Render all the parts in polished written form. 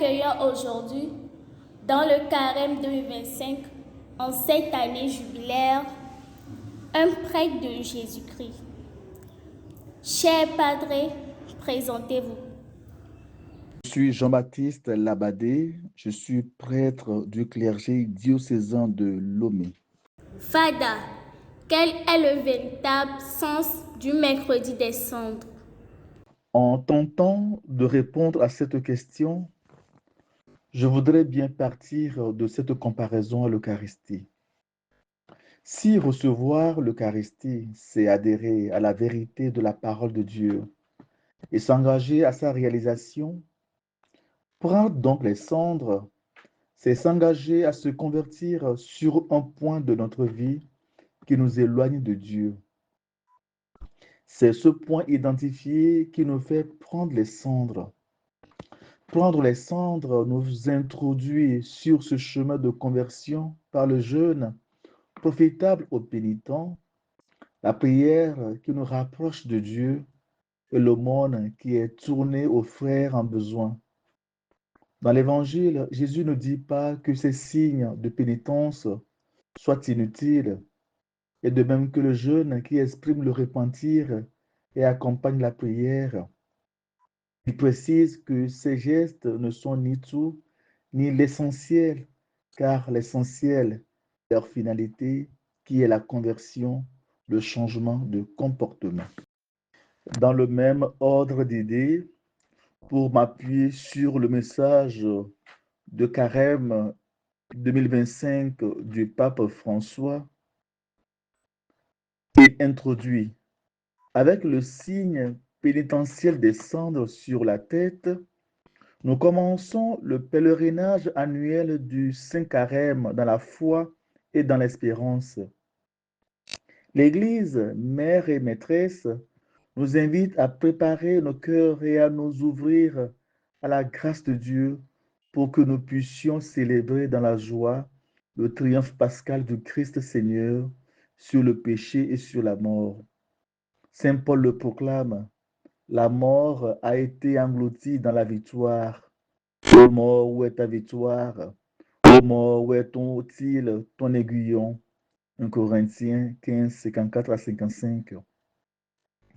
accueillons aujourd'hui, dans le carême 2025, en cette année jubilaire, un prêtre de Jésus-Christ. Cher Padre, présentez-vous. Je suis Jean-Baptiste Labadé, je suis prêtre du clergé diocésain de Lomé. Fada, quel est le véritable sens du mercredi des cendres? En tentant de répondre à cette question, je voudrais bien partir de cette comparaison à l'Eucharistie. Si recevoir l'Eucharistie, c'est adhérer à la vérité de la parole de Dieu et s'engager à sa réalisation, prendre donc les cendres, c'est s'engager à se convertir sur un point de notre vie qui nous éloigne de Dieu. C'est ce point identifié qui nous fait prendre les cendres. Prendre les cendres nous introduit sur ce chemin de conversion par le jeûne, profitable aux pénitents, la prière qui nous rapproche de Dieu et l'aumône qui est tournée aux frères en besoin. Dans l'Évangile, Jésus ne dit pas que ces signes de pénitence soient inutiles, et de même que le jeûne qui exprime le repentir et accompagne la prière. Il précise que ces gestes ne sont ni tout, ni l'essentiel, car l'essentiel est leur finalité, qui est la conversion, le changement de comportement. Dans le même ordre d'idées, pour m'appuyer sur le message de Carême 2025 du pape François, il introduit avec le signe pénitentiel des cendres sur la tête. Nous commençons le pèlerinage annuel du Saint Carême dans la foi et dans l'espérance. L'Église, mère et maîtresse, nous invite à préparer nos cœurs et à nous ouvrir à la grâce de Dieu pour que nous puissions célébrer dans la joie le triomphe pascal du Christ Seigneur sur le péché et sur la mort. Saint Paul le proclame, la mort a été engloutie dans la victoire. Ô mort, où est ta victoire? Ô mort, où est ton aiguillon? 1 Corinthiens 15, 54 à 55.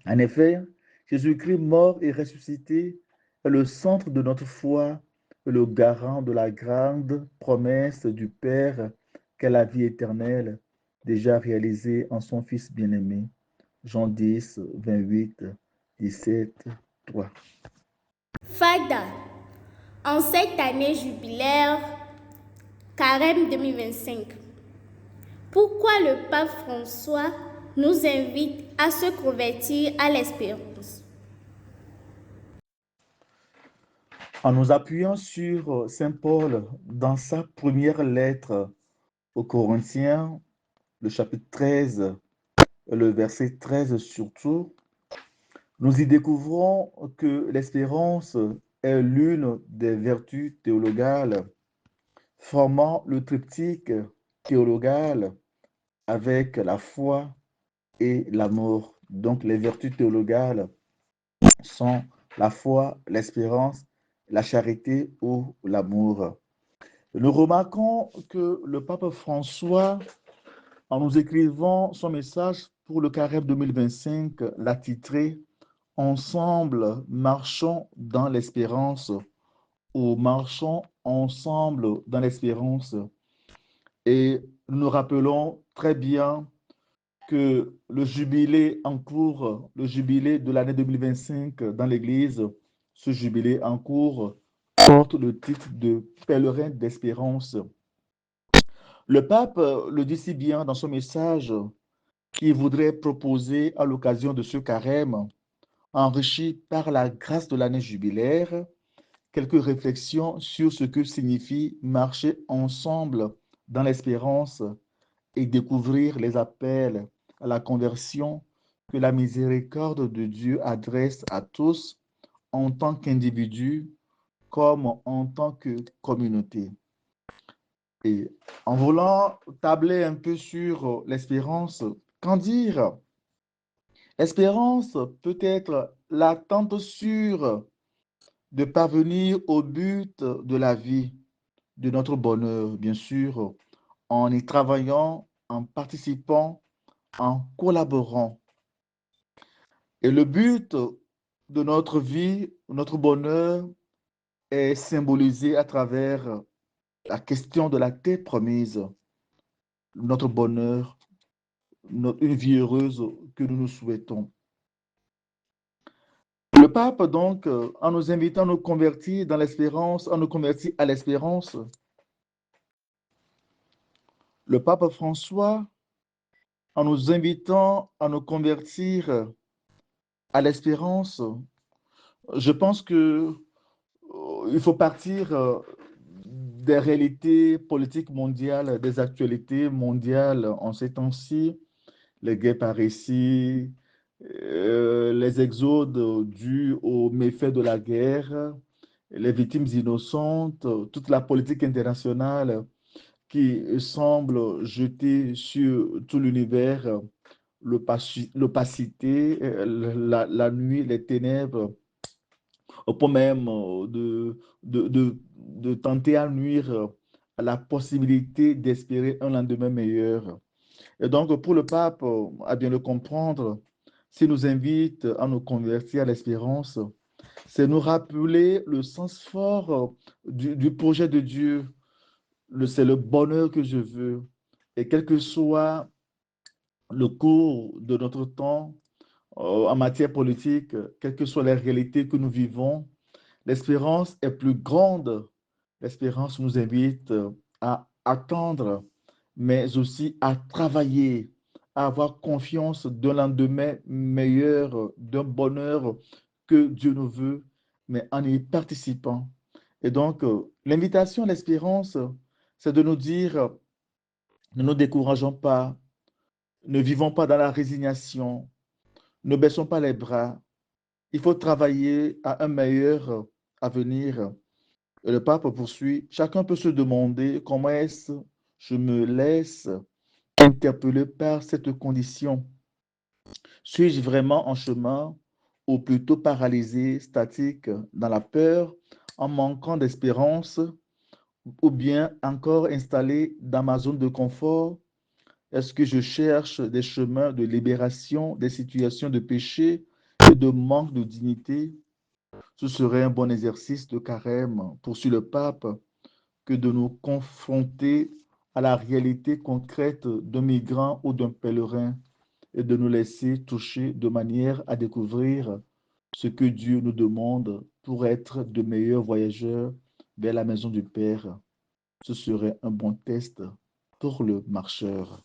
En effet, Jésus-Christ mort et ressuscité est le centre de notre foi et le garant de la grande promesse du Père qu'est la vie éternelle, déjà réalisée en son Fils bien-aimé. Jean 10, 28, 17, 3. Fada, en cette année jubilaire, Carême 2025, pourquoi le pape François nous invite à se convertir à l'espérance? En nous appuyant sur Saint Paul dans sa première lettre aux Corinthiens, le chapitre 13, le verset 13 surtout, nous y découvrons que l'espérance est l'une des vertus théologales formant le triptyque théologal avec la foi et l'amour. Donc les vertus théologales sont la foi, l'espérance, la charité ou l'amour. Nous remarquons que le pape François, en nous écrivant son message pour le Carême 2025, l'a titré Ensemble, marchons dans l'espérance ou marchons ensemble dans l'espérance. Et nous rappelons très bien que le jubilé en cours, le jubilé de l'année 2025 dans l'Église, ce jubilé en cours porte le titre de pèlerin d'espérance. Le pape le dit si bien dans son message qu'il voudrait proposer à l'occasion de ce carême, enrichi par la grâce de l'année jubilaire, quelques réflexions sur ce que signifie marcher ensemble dans l'espérance et découvrir les appels à la conversion que la miséricorde de Dieu adresse à tous en tant qu'individus comme en tant que communauté. Et en voulant tabler un peu sur l'espérance, qu'en dire? L'espérance peut être l'attente sûre de parvenir au but de la vie, de notre bonheur, bien sûr, en y travaillant, en participant, en collaborant. Et le but de notre vie, notre bonheur, est symbolisé à travers la question de la terre promise, notre bonheur, une vie heureuse que nous nous souhaitons. Le pape, donc, en nous invitant à nous convertir dans l'espérance, à nous convertir à l'espérance, le pape François, en nous invitant à nous convertir à l'espérance, je pense que il faut partir des réalités politiques mondiales, des actualités mondiales en ces temps-ci, les guerres par ici, les exodes dus aux méfaits de la guerre, les victimes innocentes, toute la politique internationale qui semble jeter sur tout l'univers l'opacité, la nuit, les ténèbres, au point même de tenter à nuire à la possibilité d'espérer un lendemain meilleur. Et donc, pour le pape, à bien le comprendre, s'il nous invite à nous convertir à l'espérance, c'est nous rappeler le sens fort du projet de Dieu. C'est le bonheur que je veux. Et quel que soit le cours de notre temps en matière politique, quelles que soient les réalités que nous vivons, l'espérance est plus grande. L'espérance nous invite à attendre, mais aussi à travailler, à avoir confiance d'un lendemain meilleur, d'un bonheur que Dieu nous veut, mais en y participant. Et donc, l'invitation à l'espérance, c'est de nous dire, ne nous décourageons pas, ne vivons pas dans la résignation, ne baissons pas les bras. Il faut travailler à un meilleur avenir. Et le pape poursuit, chacun peut se demander comment est-ce que je me laisse interpeller par cette condition. Suis-je vraiment en chemin ou plutôt paralysé, statique, dans la peur, en manquant d'espérance ou bien encore installé dans ma zone de confort? Est-ce que je cherche des chemins de libération des situations de péché et de manque de dignité? Ce serait un bon exercice de carême, poursuit le pape, que de nous confronter à la réalité concrète d'un migrant ou d'un pèlerin et de nous laisser toucher de manière à découvrir ce que Dieu nous demande pour être de meilleurs voyageurs vers la maison du Père. Ce serait un bon test pour le marcheur.